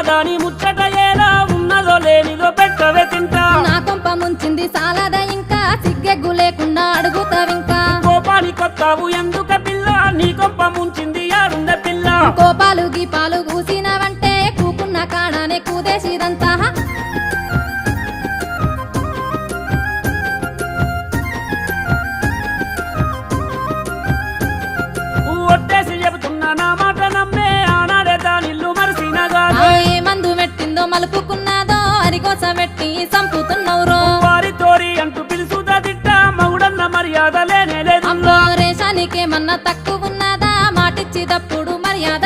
దాని ముచ్చట ఎలా ఉన్నదో లేనిదో పెట్టవే తింటా నా కొంప ముంచింది సాలద ఇంకా సిగ్గెగ్గు లేకుండా అడుగుతావింకా కోపాని కొత్తావు ఎందుక పిల్ల నీ కొంప ముంచింది యాడుంద పిల్ల కోపాలు గీపాలు కూసినవంటే కూకున్న కాడానే కూదేసిదంతా ఒట్టేసి చెబుతున్నా నా మాట నమ్మే ఆనాడే దానిల్లు మరిసినగా ఏ మందు పెట్టిందో మలుపుకున్నాదో అరికోస పెట్టి సంపుతున్నవురో వారి తోరి అంటూ పిలుసుదా తిట్ట మగుడన్న మర్యాద లేనే లేదు అమ్మో రేషానికేమన్నా తక్కువ ఉన్నదా మాటిచ్చి తప్పుడు మర్యాద